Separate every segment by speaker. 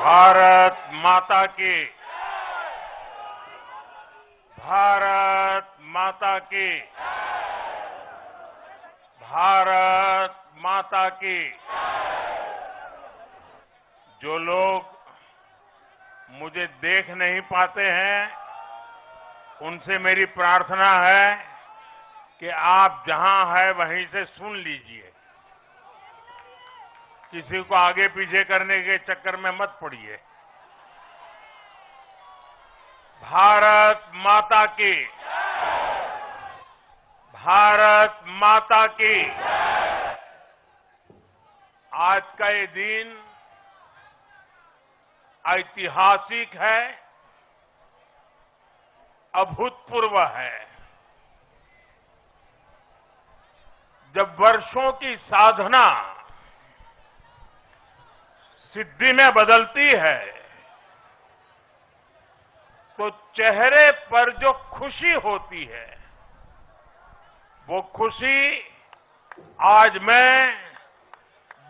Speaker 1: भारत माता की, भारत माता की, भारत माता की। जो लोग मुझे देख नहीं पाते हैं, उनसे मेरी प्रार्थना है कि आप जहां हैं वहीं से सुन लीजिए। किसी को आगे पीछे करने के चक्कर में मत पड़िए। भारत माता की, भारत माता की। आज का ये दिन ऐतिहासिक है, अभूतपूर्व है। जब वर्षों की साधना सिद्धि में बदलती है, तो चेहरे पर जो खुशी होती है, वो खुशी आज मैं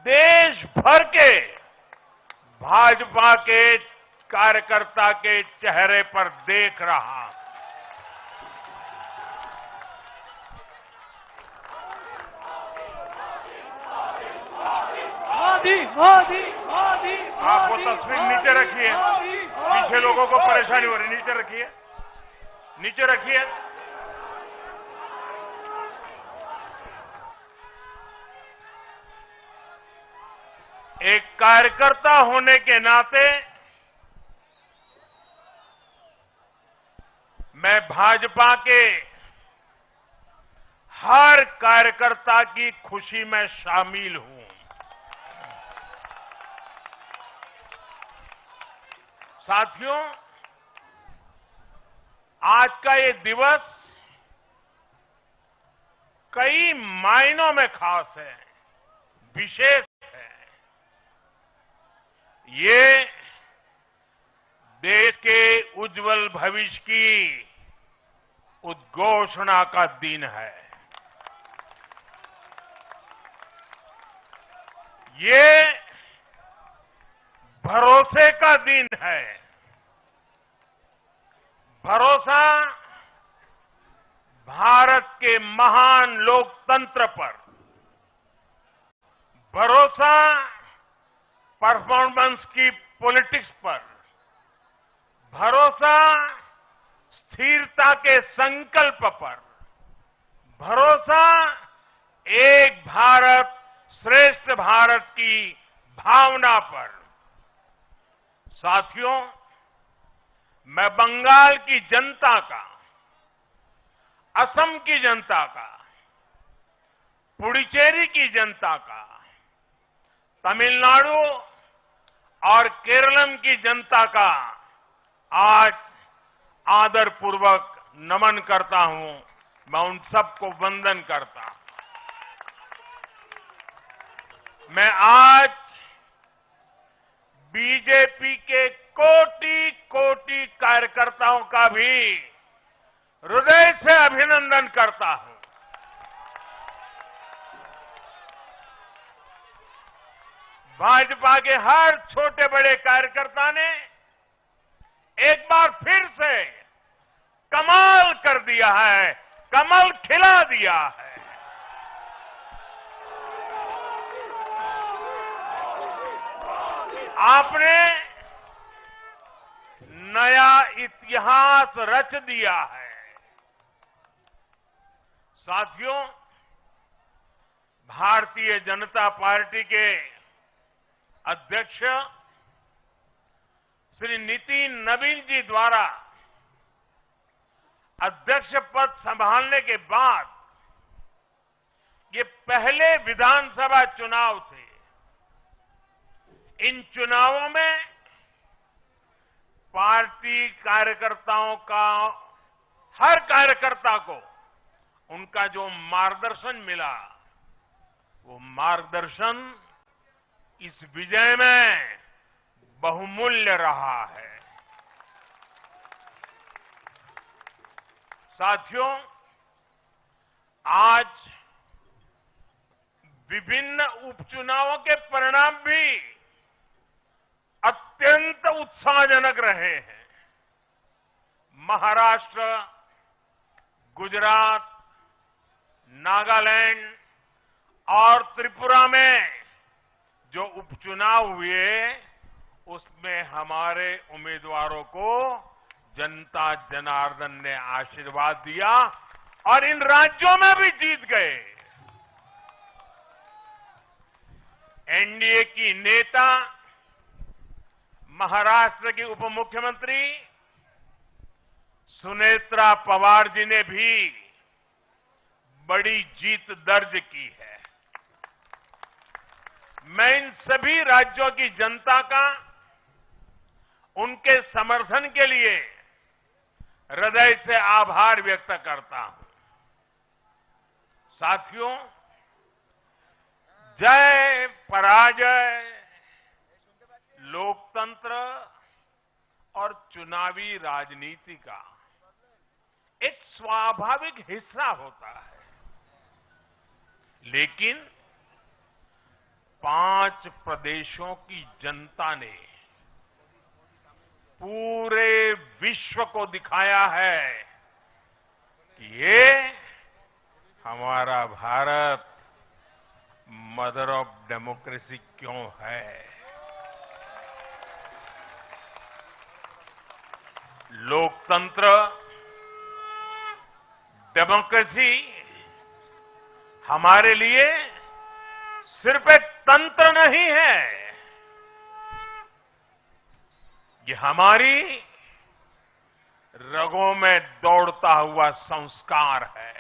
Speaker 1: देश भर के भाजपा के कार्यकर्ता के चेहरे पर देख रहा हूं।
Speaker 2: मोदी मोदी मोदी।
Speaker 1: आप वो तस्वीर नीचे रखिए, पीछे लोगों को परेशानी हो रही, नीचे रखिए, नीचे रखिए। एक कार्यकर्ता होने के नाते मैं भाजपा के हर कार्यकर्ता की खुशी में शामिल हूं। साथियों, आज का ये दिवस कई मायनों में खास है, विशेष है। ये देश के उज्जवल भविष्य की उद्घोषणा का दिन है। ये भरोसे का दिन है। भरोसा भारत के महान लोकतंत्र पर, भरोसा परफॉर्मेंस की पॉलिटिक्स पर, भरोसा स्थिरता के संकल्प पर, भरोसा एक भारत श्रेष्ठ भारत की भावना पर। साथियों, मैं बंगाल की जनता का, असम की जनता का, पुडुचेरी की जनता का, तमिलनाडु और केरलम की जनता का आज आदरपूर्वक नमन करता हूं। मैं उन सबको वंदन करता हूं। मैं आज बीजेपी के कोटि कोटि कार्यकर्ताओं का भी हृदय से अभिनंदन करता हूं। भाजपा के हर छोटे बड़े कार्यकर्ता ने एक बार फिर से कमाल कर दिया है, कमल खिला दिया है। आपने नया इतिहास रच दिया है। साथियों, भारतीय जनता पार्टी के अध्यक्ष श्री नितिन नवीन जी द्वारा अध्यक्ष पद संभालने के बाद ये पहले विधानसभा चुनाव थे। इन चुनावों में पार्टी कार्यकर्ताओं का, हर कार्यकर्ता को उनका जो मार्गदर्शन मिला, वो मार्गदर्शन इस विजय में बहुमूल्य रहा है। साथियों, आज विभिन्न उपचुनावों के परिणाम भी अत्यंत उत्साहजनक रहे हैं। महाराष्ट्र, गुजरात, नागालैंड और त्रिपुरा में जो उपचुनाव हुए, उसमें हमारे उम्मीदवारों को जनता जनार्दन ने आशीर्वाद दिया और इन राज्यों में भी जीत गए। एनडीए की नेता, महाराष्ट्र की उप मुख्यमंत्री सुनेत्रा पवार जी ने भी बड़ी जीत दर्ज की है। मैं इन सभी राज्यों की जनता का उनके समर्थन के लिए हृदय से आभार व्यक्त करता हूं। साथियों, जय पराजय लोकतंत्र और चुनावी राजनीति का एक स्वाभाविक हिस्सा होता है, लेकिन 5 प्रदेशों की जनता ने पूरे विश्व को दिखाया है कि ये हमारा भारत मदर ऑफ डेमोक्रेसी क्यों है। लोकतंत्र, डेमोक्रेसी हमारे लिए सिर्फ एक तंत्र नहीं है, ये हमारी रगों में दौड़ता हुआ संस्कार है।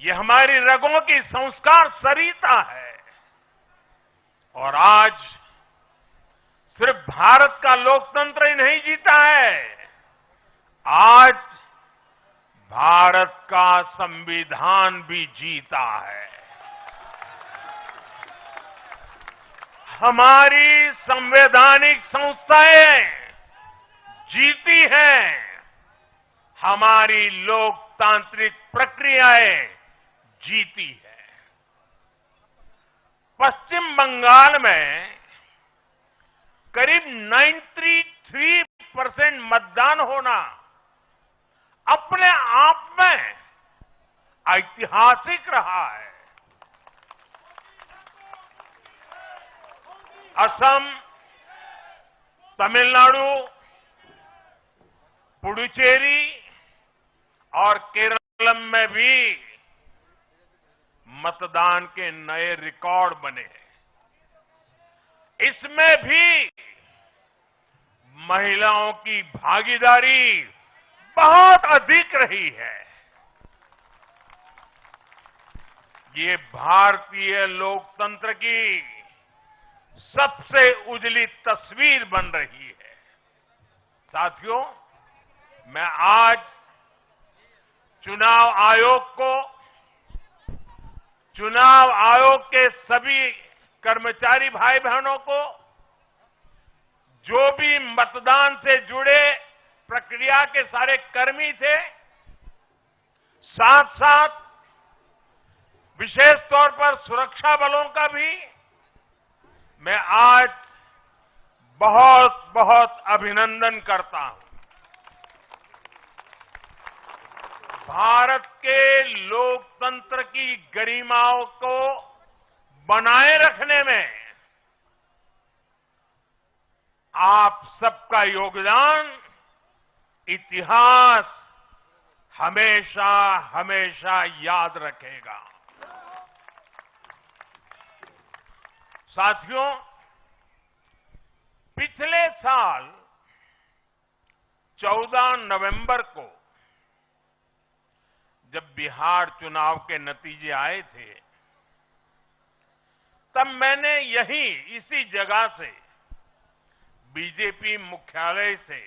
Speaker 1: ये हमारी रगों की संस्कार सरिता है। और आज सिर्फ भारत का लोकतंत्र ही नहीं जीता है, आज भारत का संविधान भी जीता है। हमारी संवैधानिक संस्थाएं जीती हैं, हमारी लोकतांत्रिक प्रक्रियाएं जीती है। पश्चिम बंगाल में करीब 93% मतदान होना अपने आप में ऐतिहासिक रहा है। असम, तमिलनाडु, पुडुचेरी और केरल में भी मतदान के नए रिकॉर्ड बने। इसमें भी महिलाओं की भागीदारी बहुत अधिक रही है। ये भारतीय लोकतंत्र की सबसे उजली तस्वीर बन रही है। साथियों, मैं आज चुनाव आयोग के सभी कर्मचारी भाई बहनों को, जो भी मतदान से जुड़े प्रक्रिया के सारे कर्मी थे, साथ साथ विशेष तौर पर सुरक्षा बलों का भी मैं आज बहुत बहुत अभिनंदन करता हूं। भारत के लोकतंत्र की गरिमाओं को बनाए रखने में आप सबका योगदान इतिहास हमेशा हमेशा याद रखेगा। साथियों, पिछले साल 14 नवंबर को जब बिहार चुनाव के नतीजे आए थे, तब मैंने इसी जगह से बीजेपी मुख्यालय से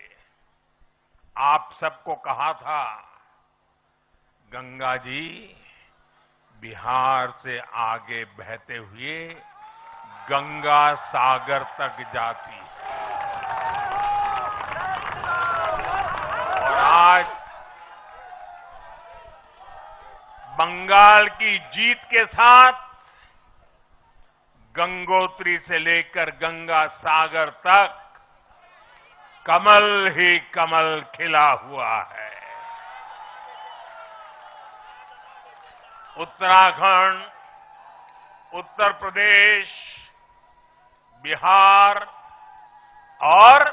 Speaker 1: आप सबको कहा था, गंगा जी बिहार से आगे बहते हुए गंगा सागर तक जाती है। और आज बंगाल की जीत के साथ गंगोत्री से लेकर गंगा सागर तक कमल ही कमल खिला हुआ है। उत्तराखंड, उत्तर प्रदेश, बिहार और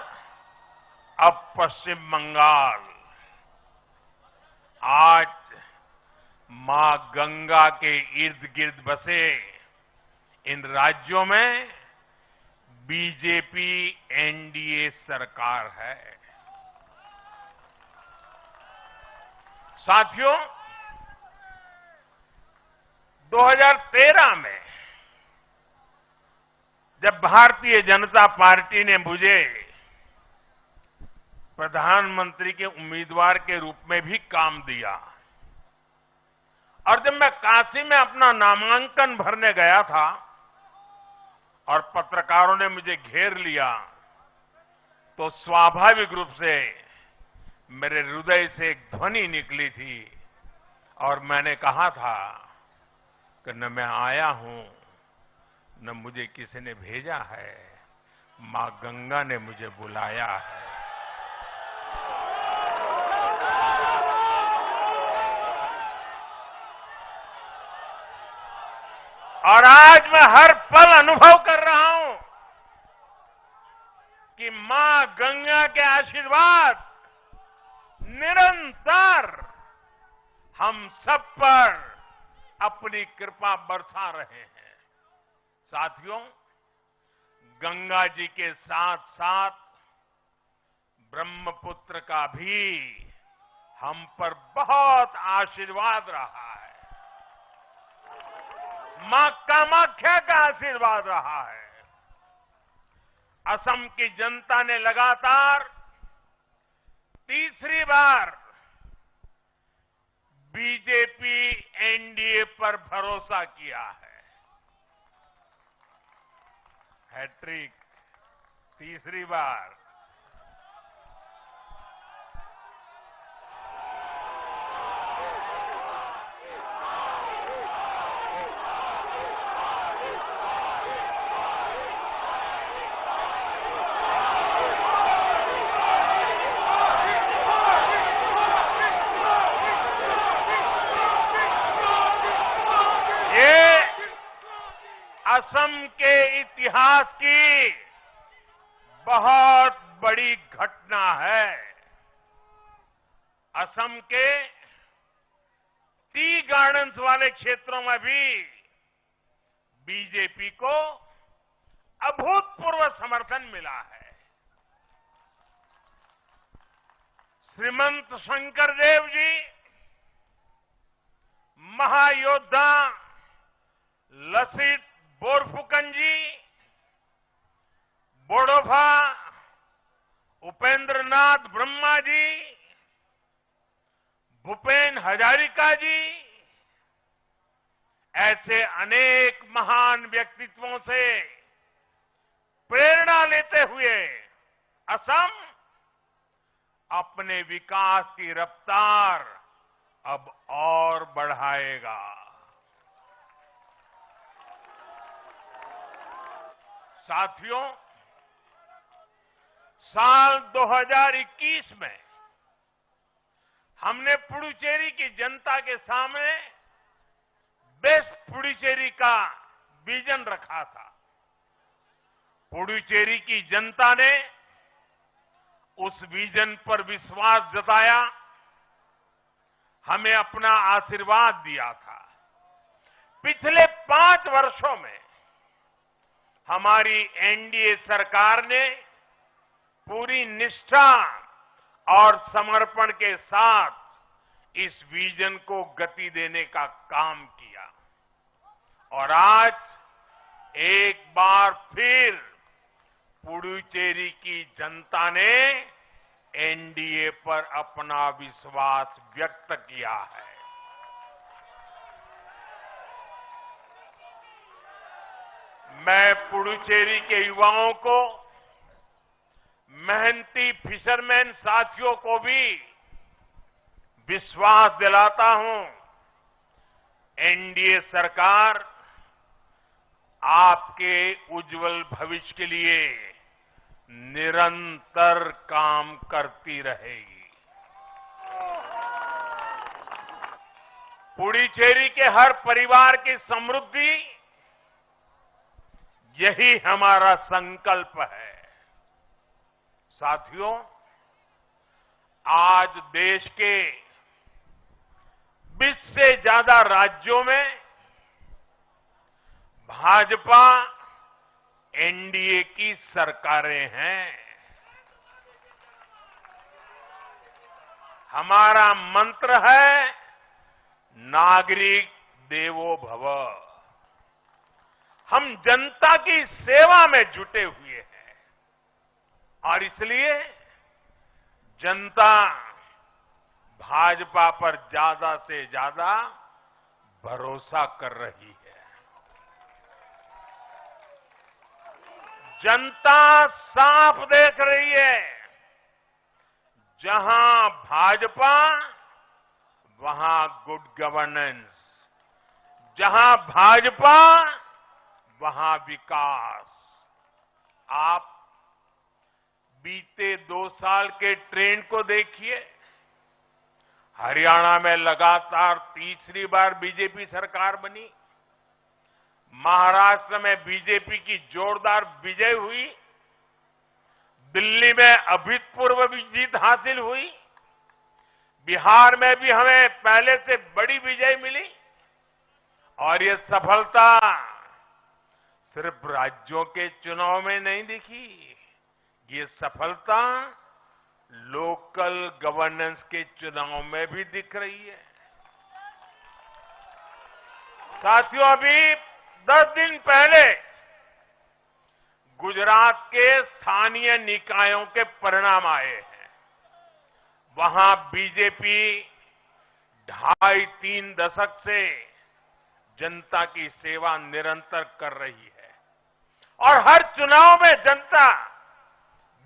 Speaker 1: अब पश्चिम बंगाल आज मां गंगा के इर्द गिर्द बसे इन राज्यों में बीजेपी एनडीए सरकार है। साथियों, 2013 में जब भारतीय जनता पार्टी ने मुझे प्रधानमंत्री के उम्मीदवार के रूप में भी काम दिया और जब मैं काशी में अपना नामांकन भरने गया था और पत्रकारों ने मुझे घेर लिया तो स्वाभाविक रूप से मेरे हृदय से एक ध्वनि निकली थी और मैंने कहा था कि न मैं आया हूं न मुझे किसी ने भेजा है, मां गंगा ने मुझे बुलाया है। और आज मैं हर पल अनुभव कर रहा हूं कि मां गंगा के आशीर्वाद निरंतर हम सब पर अपनी कृपा बरसा रहे हैं। साथियों, गंगा जी के साथ साथ ब्रह्मपुत्र का भी हम पर बहुत आशीर्वाद रहा है। मां कामाख्या का आशीर्वाद रहा है। असम की जनता ने लगातार तीसरी बार बीजेपी एनडीए पर भरोसा किया है। हैट्रिक, तीसरी बार। असम के इतिहास की बहुत बड़ी घटना है। असम के टी गार्डन्स वाले क्षेत्रों में भी बीजेपी को अभूतपूर्व समर्थन मिला है। श्रीमंत शंकरदेव जी, महायोद्धा लसित बोरफुकन जी, बोडोफा उपेंद्र नाथ ब्रह्मा जी, भूपेन हजारिका जी, ऐसे अनेक महान व्यक्तित्वों से प्रेरणा लेते हुए असम अपने विकास की रफ्तार अब और बढ़ाएगा। साथियों, साल 2021 में हमने पुडुचेरी की जनता के सामने बेस्ट पुडुचेरी का विजन रखा था। पुडुचेरी की जनता ने उस विजन पर विश्वास जताया, हमें अपना आशीर्वाद दिया था। पिछले 5 वर्षों में हमारी एनडीए सरकार ने पूरी निष्ठा और समर्पण के साथ इस विजन को गति देने का काम किया और आज एक बार फिर पुडुचेरी की जनता ने एनडीए पर अपना विश्वास व्यक्त किया है। मैं पुडुचेरी के युवाओं को, मेहनती फिशरमैन साथियों को भी विश्वास दिलाता हूं, एनडीए सरकार आपके उज्जवल भविष्य के लिए निरंतर काम करती रहेगी। पुडुचेरी के हर परिवार की समृद्धि, यही हमारा संकल्प है। साथियों, आज देश के 20 से ज्यादा राज्यों में भाजपा एनडीए की सरकारें हैं। हमारा मंत्र है नागरिक देवो भव। हम जनता की सेवा में जुटे हुए हैं और इसलिए जनता भाजपा पर ज्यादा से ज्यादा भरोसा कर रही है। जनता साफ देख रही है, जहां भाजपा वहां गुड गवर्नेंस, जहां भाजपा वहां विकास। आप बीते 2 साल के ट्रेंड को देखिए। हरियाणा में लगातार तीसरी बार बीजेपी सरकार बनी। महाराष्ट्र में बीजेपी की जोरदार विजय हुई। दिल्ली में अभूतपूर्व जीत हासिल हुई। बिहार में भी हमें पहले से बड़ी विजय मिली और ये सफलता सिर्फ राज्यों के चुनाव में नहीं दिखी, ये सफलता लोकल गवर्नेंस के चुनाव में भी दिख रही है। साथियों, अभी 10 दिन पहले गुजरात के स्थानीय निकायों के परिणाम आए हैं। वहां बीजेपी 2.5-3 दशक से जनता की सेवा निरंतर कर रही है और हर चुनाव में जनता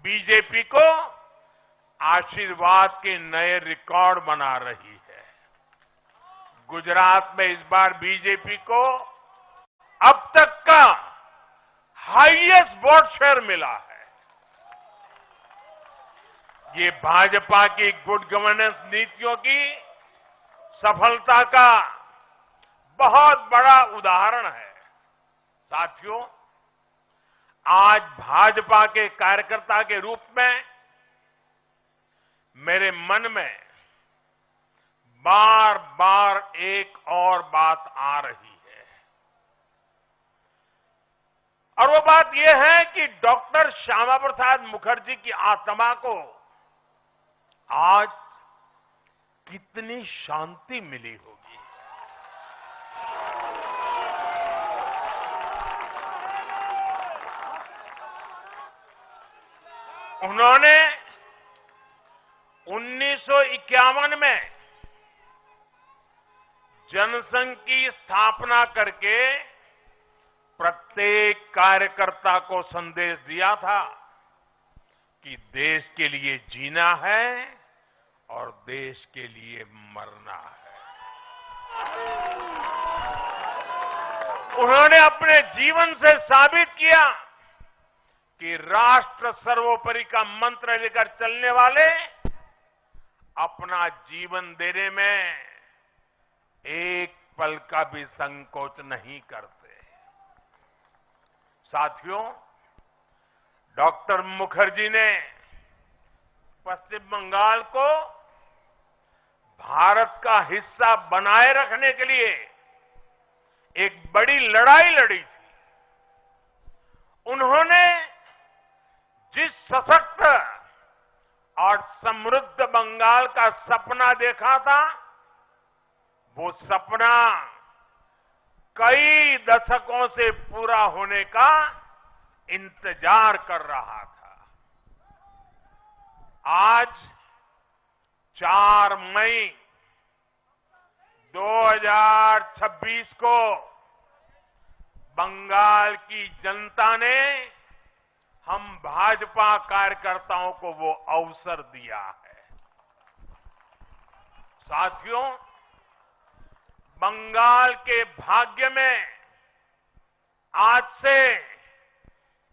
Speaker 1: बीजेपी को आशीर्वाद के नए रिकॉर्ड बना रही है। गुजरात में इस बार बीजेपी को अब तक का हाईएस्ट वोट शेयर मिला है। ये भाजपा की गुड गवर्नेंस नीतियों की सफलता का बहुत बड़ा उदाहरण है। साथियों, आज भाजपा के कार्यकर्ता के रूप में मेरे मन में बार बार एक और बात आ रही है और वो बात यह है कि डॉक्टर श्यामा प्रसाद मुखर्जी की आत्मा को आज कितनी शांति मिली होगी। उन्होंने 1951 में जनसंघ की स्थापना करके प्रत्येक कार्यकर्ता को संदेश दिया था कि देश के लिए जीना है और देश के लिए मरना है। उन्होंने अपने जीवन से साबित किया कि राष्ट्र सर्वोपरि का मंत्र लेकर चलने वाले अपना जीवन देने में एक पल का भी संकोच नहीं करते। साथियों, डॉक्टर मुखर्जी ने पश्चिम बंगाल को भारत का हिस्सा बनाए रखने के लिए एक बड़ी लड़ाई लड़ी थी। उन्होंने जिस सशक्त और समृद्ध बंगाल का सपना देखा था, वो सपना कई दशकों से पूरा होने का इंतजार कर रहा था। आज 4 मई 2026 को बंगाल की जनता ने हम भाजपा कार्यकर्ताओं को वो अवसर दिया है। साथियों, बंगाल के भाग्य में आज से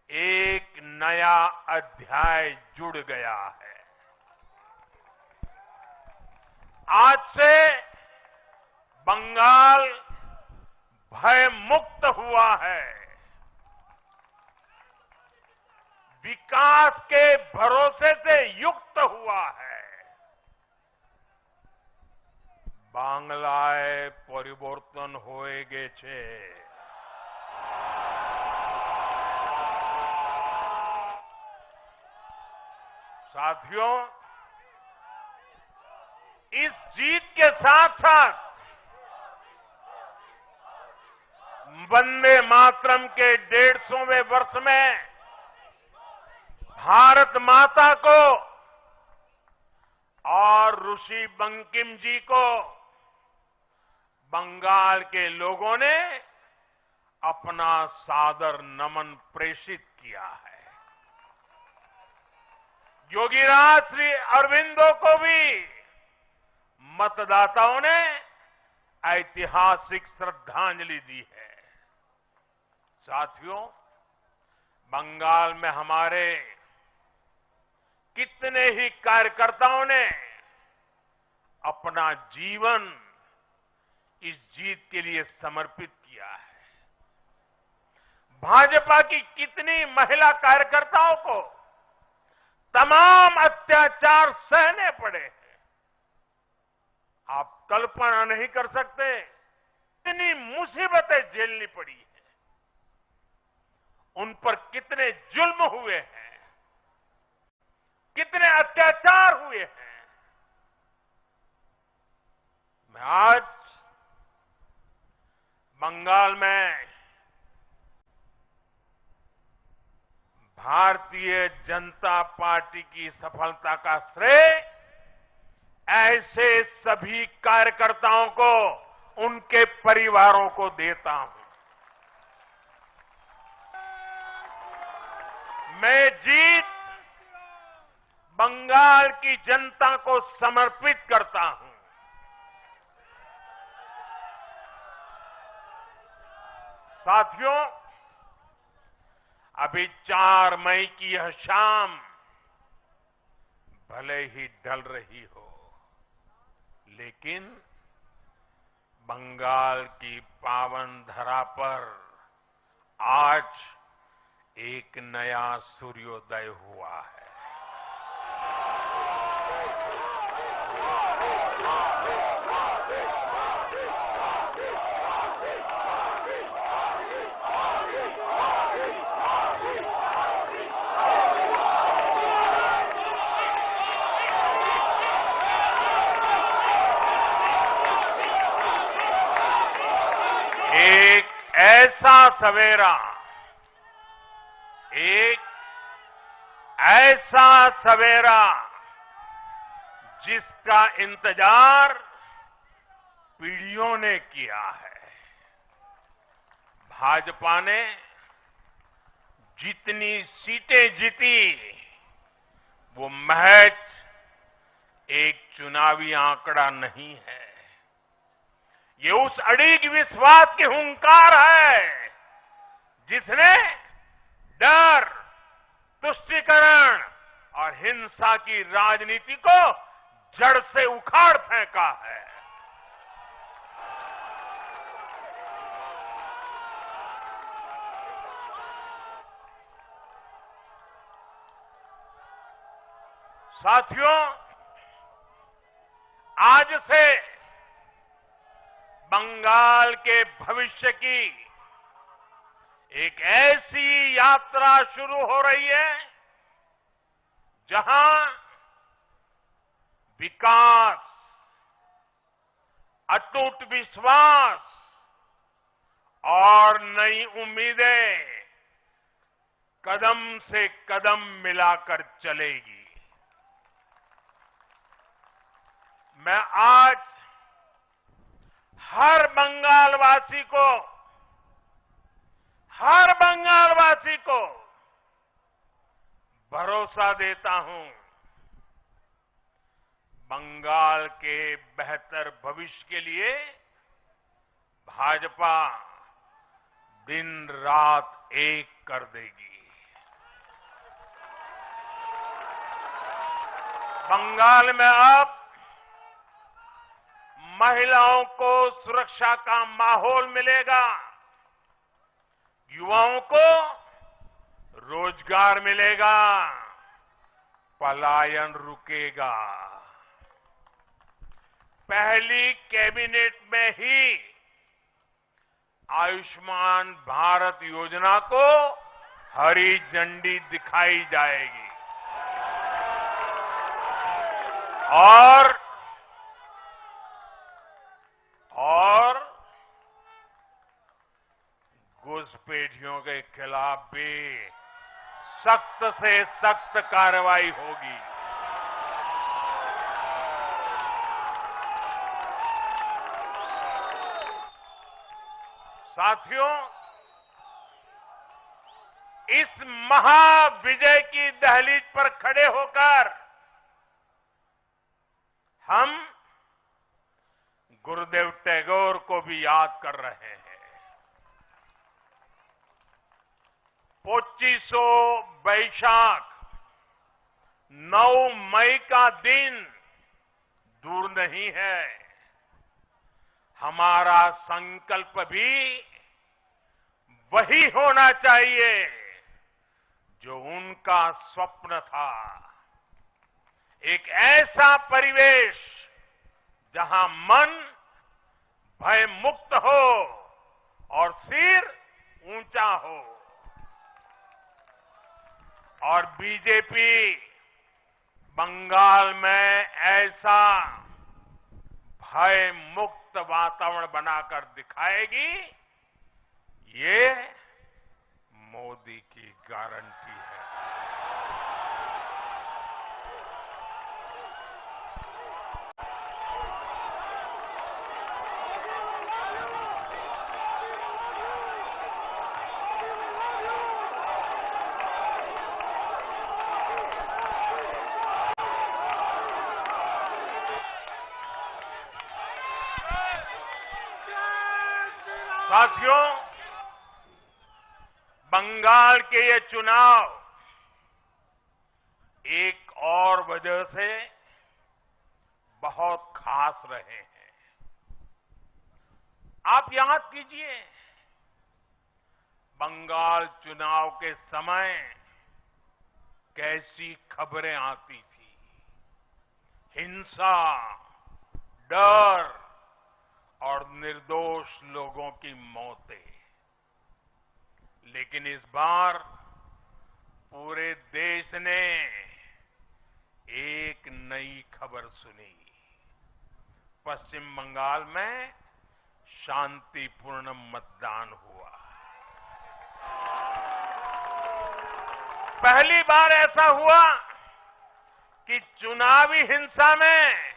Speaker 1: एक नया अध्याय जुड़ गया है। आज से बंगाल भय मुक्त हुआ है। विकास के भरोसे से युक्त हुआ है। बांग्लाय परिवर्तन होए गेछे। साथियों, इस जीत के साथ साथ वंदे मातरम के 150वें वर्ष में भारत माता को और ऋषि बंकिम जी को बंगाल के लोगों ने अपना सादर नमन प्रेषित किया है। योगीराज श्री अरविंदो को भी मतदाताओं ने ऐतिहासिक श्रद्धांजलि दी है। साथियों, बंगाल में हमारे कितने ही कार्यकर्ताओं ने अपना जीवन इस जीत के लिए समर्पित किया है। भाजपा की कितनी महिला कार्यकर्ताओं को तमाम अत्याचार सहने पड़े हैं। आप कल्पना नहीं कर सकते कितनी मुसीबतें झेलनी पड़ी है। उन पर कितने जुल्म हुए हैं, कितने अत्याचार हुए हैं। मैं आज बंगाल में भारतीय जनता पार्टी की सफलता का श्रेय ऐसे सभी कार्यकर्ताओं को, उनके परिवारों को देता हूं। मैं जीत बंगाल की जनता को समर्पित करता हूं। साथियों, अभी 4 मई की यह शाम भले ही ढल रही हो, लेकिन बंगाल की पावन धरा पर आज एक नया सूर्योदय हुआ है। एक ऐसा सवेरा, एक ऐसा सवेरा जिसका इंतजार पीढ़ियों ने किया है। भाजपा ने जितनी सीटें जीती वो महज एक चुनावी आंकड़ा नहीं है। ये उस अड़िग विश्वास की हुंकार है जिसने डर, तुष्टीकरण और हिंसा की राजनीति को जड़ से उखाड़ फेंका है। साथियों, आज से बंगाल के भविष्य की एक ऐसी यात्रा शुरू हो रही है जहां विकास, अटूट विश्वास और नई उम्मीदें कदम से कदम मिलाकर चलेगी। मैं आज हर बंगालवासी को भरोसा देता हूं, बंगाल के बेहतर भविष्य के लिए भाजपा दिन रात एक कर देगी। बंगाल में अब महिलाओं को सुरक्षा का माहौल मिलेगा, युवाओं को रोजगार मिलेगा, पलायन रुकेगा। पहली कैबिनेट में ही आयुष्मान भारत योजना को हरी झंडी दिखाई जाएगी और घुसपैठियों के खिलाफ भी सख्त से सख्त कार्रवाई होगी। साथियों, इस महाविजय की दहलीज पर खड़े होकर हम गुरुदेव टैगोर को भी याद कर रहे हैं। 25 बैशाख 9 मई का दिन दूर नहीं है। हमारा संकल्प भी वही होना चाहिए जो उनका स्वप्न था। एक ऐसा परिवेश जहां मन भय मुक्त हो और सिर ऊंचा हो। और बीजेपी बंगाल में ऐसा भय मुक्त वातावरण बनाकर दिखाएगी, ये मोदी की गारंटी है। साथियों, बंगाल के ये चुनाव एक और वजह से बहुत खास रहे हैं। आप याद कीजिए, बंगाल चुनाव के समय कैसी खबरें आती थी। हिंसा, डर और निर्दोष लोगों की मौतें। लेकिन इस बार पूरे देश ने एक नई खबर सुनी। पश्चिम बंगाल में शांतिपूर्ण मतदान हुआ। पहली बार ऐसा हुआ कि चुनावी हिंसा में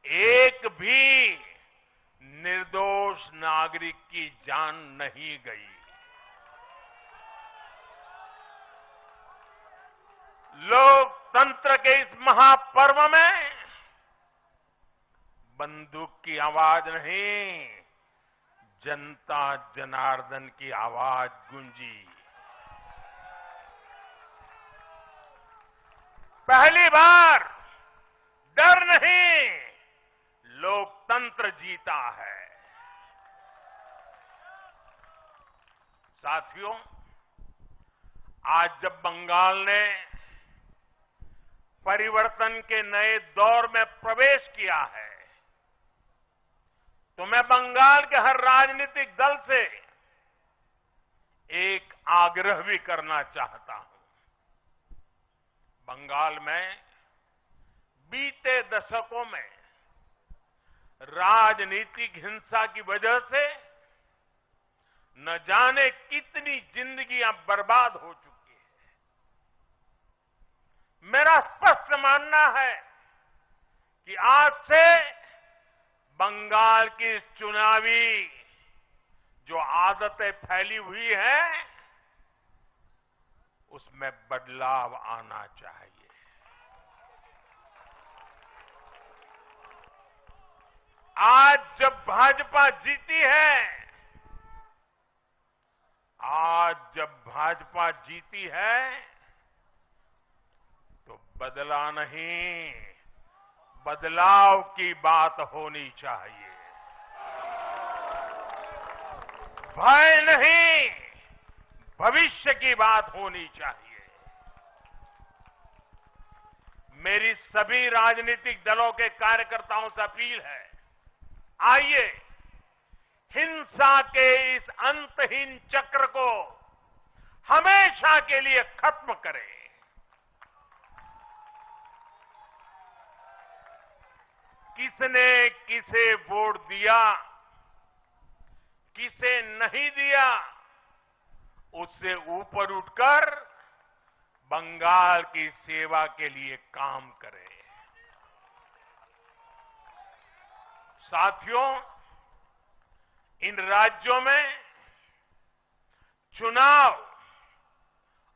Speaker 1: एक भी निर्दोष नागरिक की जान नहीं गई। लोकतंत्र के इस महापर्व में बंदूक की आवाज नहीं, जनता जनार्दन की आवाज गूंजी। पहली बार डर नहीं, लोकतंत्र जीता है। साथियों, आज जब बंगाल ने परिवर्तन के नए दौर में प्रवेश किया है, तो मैं बंगाल के हर राजनीतिक दल से एक आग्रह भी करना चाहता हूं। बंगाल में बीते दशकों में राजनीतिक हिंसा की वजह से न जाने कितनी जिंदगियां बर्बाद हो चुकी है। मेरा स्पष्ट मानना है कि आज से बंगाल की चुनावी जो आदतें फैली हुई है, उसमें बदलाव आना चाहिए। आज जब भाजपा जीती है, आज जब भाजपा जीती है तो बदला नहीं, बदलाव की बात होनी चाहिए। भय नहीं, भविष्य की बात होनी चाहिए। मेरी सभी राजनीतिक दलों के कार्यकर्ताओं से अपील है, आइए हिंसा के इस अंतहीन चक्र को हमेशा के लिए खत्म करें। किसने किसे वोट दिया, किसे नहीं दिया, उससे ऊपर उठकर बंगाल की सेवा के लिए काम करें। साथियों, इन राज्यों में चुनाव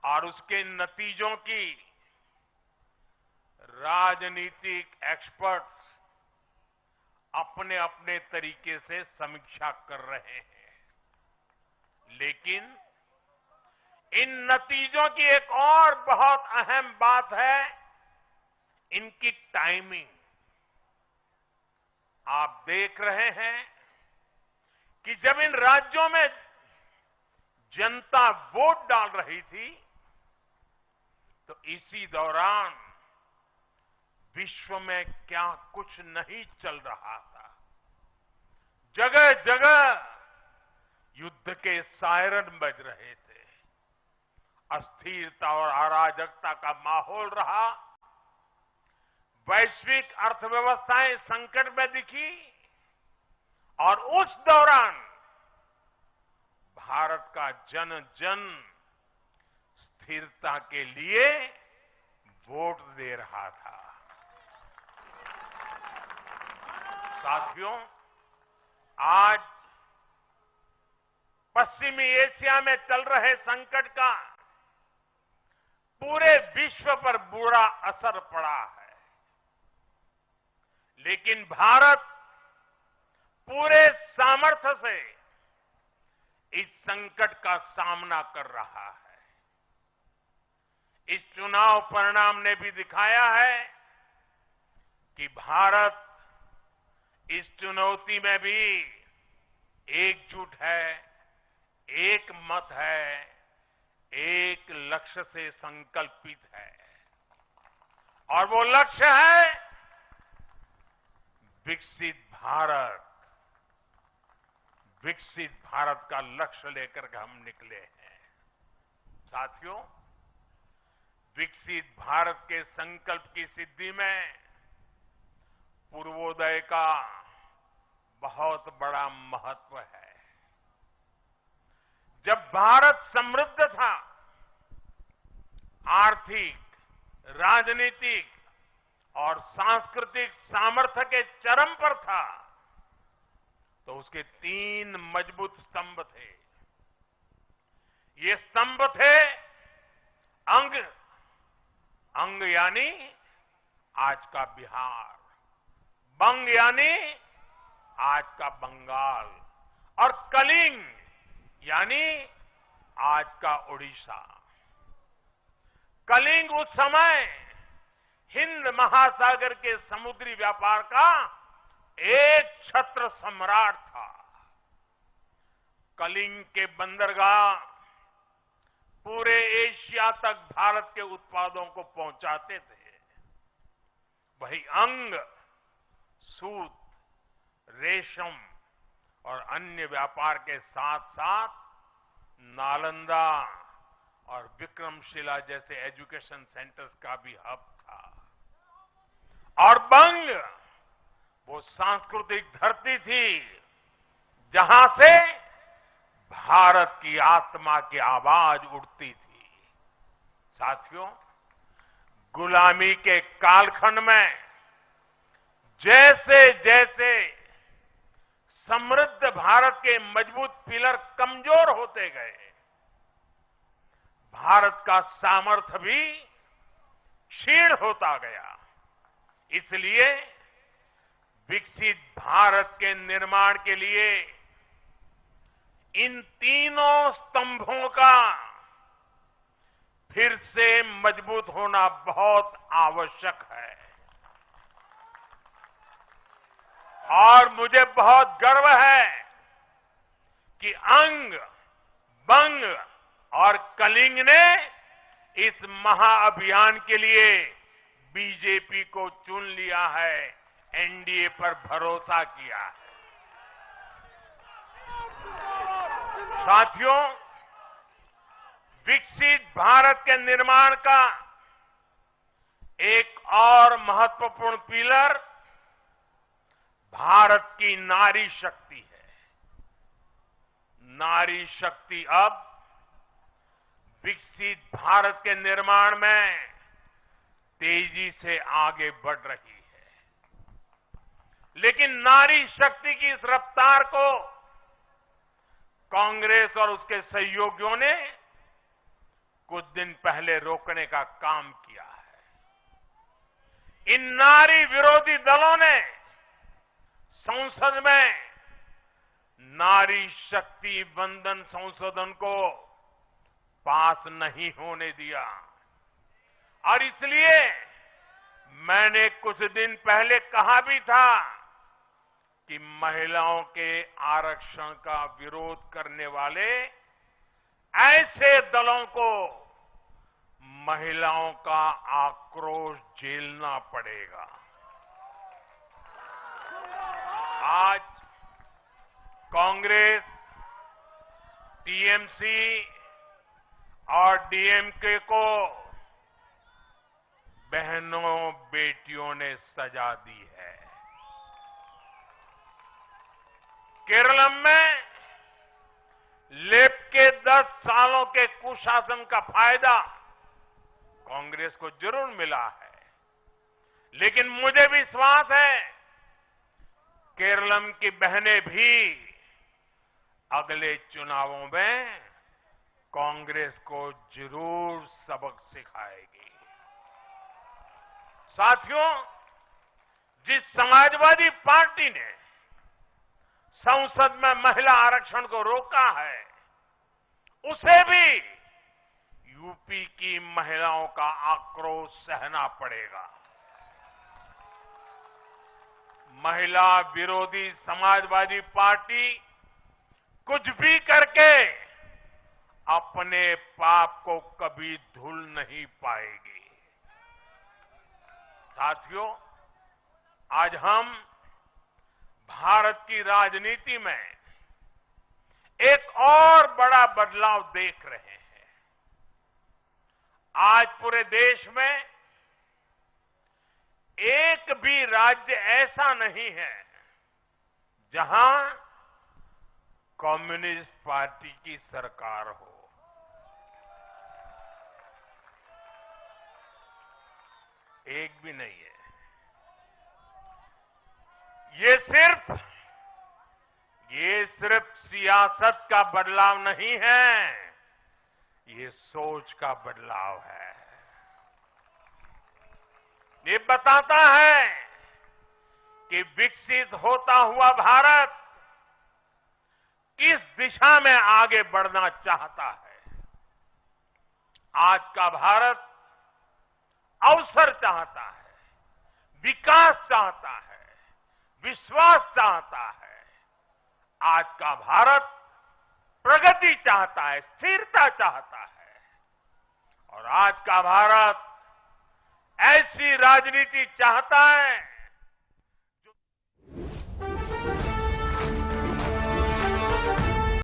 Speaker 1: और उसके नतीजों की राजनीतिक एक्सपर्ट्स अपने अपने तरीके से समीक्षा कर रहे हैं, लेकिन इन नतीजों की एक और बहुत अहम बात है इनकी टाइमिंग। आप देख रहे हैं कि जब इन राज्यों में जनता वोट डाल रही थी तो इसी दौरान विश्व में क्या कुछ नहीं चल रहा था। जगह जगह युद्ध के सायरन बज रहे थे, अस्थिरता और अराजकता का माहौल रहा, वैश्विक अर्थव्यवस्थाएं संकट में दिखी और उस दौरान भारत का जन जन स्थिरता के लिए वोट दे रहा था। साथियों, आज पश्चिमी एशिया में चल रहे संकट का पूरे विश्व पर बुरा असर पड़ा है, लेकिन भारत पूरे सामर्थ्य से इस संकट का सामना कर रहा है। इस चुनाव परिणाम ने भी दिखाया है कि भारत इस चुनौती में भी एकजुट है, एक मत है, एक लक्ष्य से संकल्पित है, और वो लक्ष्य है विकसित भारत। विकसित भारत का लक्ष्य लेकर के हम निकले हैं। साथियों, विकसित भारत के संकल्प की सिद्धि में पूर्वोदय का बहुत बड़ा महत्व है। जब भारत समृद्ध था, आर्थिक, राजनीतिक और सांस्कृतिक सामर्थ्य के चरम पर था, तो उसके 3 मजबूत स्तंभ थे। ये स्तंभ थे अंग, अंग यानी आज का बिहार, बंग यानी आज का बंगाल, और कलिंग यानी आज का उड़ीसा। कलिंग उस समय हिंद महासागर के समुद्री व्यापार का एक छत्र सम्राट था। कलिंग के बंदरगाह पूरे एशिया तक भारत के उत्पादों को पहुंचाते थे। वही अंग सूत, रेशम और अन्य व्यापार के साथ साथ नालंदा और विक्रमशिला जैसे एजुकेशन सेंटर्स का भी हब था। और बंग वो सांस्कृतिक धरती थी जहां से भारत की आत्मा की आवाज उठती थी। साथियों, गुलामी के कालखंड में जैसे जैसे समृद्ध भारत के मजबूत पिलर कमजोर होते गए, भारत का सामर्थ्य भी क्षीण होता गया। इसलिए विकसित भारत के निर्माण के लिए इन तीनों स्तंभों का फिर से मजबूत होना बहुत आवश्यक है। और मुझे बहुत गर्व है कि अंग, बंग और कलिंग ने इस महाअभियान के लिए बीजेपी को चुन लिया है, एनडीए पर भरोसा किया है। साथियों, विकसित भारत के निर्माण का एक और महत्वपूर्ण पिलर भारत की नारी शक्ति है। नारी शक्ति अब विकसित भारत के निर्माण में तेजी से आगे बढ़ रही है। लेकिन नारी शक्ति की इस रफ्तार को कांग्रेस और उसके सहयोगियों ने कुछ दिन पहले रोकने का काम किया है। इन नारी विरोधी दलों ने संसद में नारी शक्ति वंदन संशोधन को पास नहीं होने दिया और इसलिए मैंने कुछ दिन पहले कहा भी था कि महिलाओं के आरक्षण का विरोध करने वाले ऐसे दलों को महिलाओं का आक्रोश झेलना पड़ेगा। आज कांग्रेस, टीएमसी और डीएमके को बहनों बेटियों ने सजा दी है। केरलम में लेफ्ट के 10 सालों के कुशासन का फायदा कांग्रेस को जरूर मिला है, लेकिन मुझे विश्वास है केरलम की बहनें भी अगले चुनावों में कांग्रेस को जरूर सबक सिखाएगी। साथियों, जिस समाजवादी पार्टी ने संसद में महिला आरक्षण को रोका है, उसे भी यूपी की महिलाओं का आक्रोश सहना पड़ेगा। महिला विरोधी समाजवादी पार्टी कुछ भी करके अपने पाप को कभी धुल नहीं पाएगी। साथियों, आज हम भारत की राजनीति में एक और बड़ा बदलाव देख रहे हैं। आज पूरे देश में एक भी राज्य ऐसा नहीं है जहां कम्युनिस्ट पार्टी की सरकार हो। एक भी नहीं है। ये सिर्फ सियासत का बदलाव नहीं है, ये सोच का बदलाव है। ये बताता है कि विकसित होता हुआ भारत किस दिशा में आगे बढ़ना चाहता है। आज का भारत अवसर चाहता है, विकास चाहता है, विश्वास चाहता है। आज का भारत प्रगति चाहता है, स्थिरता चाहता है। और आज का भारत ऐसी राजनीति चाहता है